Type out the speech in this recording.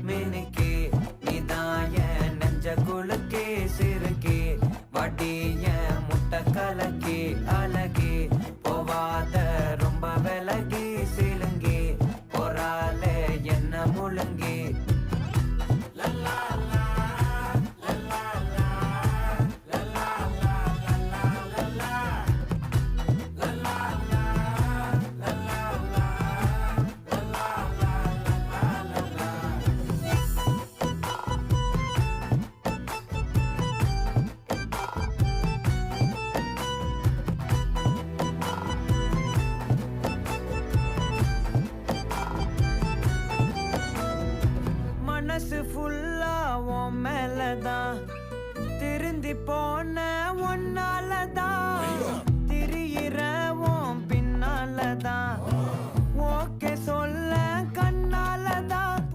மினுக்கே நீதான் என் நெஞ்ச குலுக்கே சிறுக்கே வடிய முட்டை கலக்கே அழகே போவாத ரொம்ப விலகி சிலுங்கி போறாலே என்ன முழுங்கி மனசு ஃபுல்லா உன் மேலதான் திருந்தி போன ஒன்னாலதான் திரியிற உன் பின்னாலதான்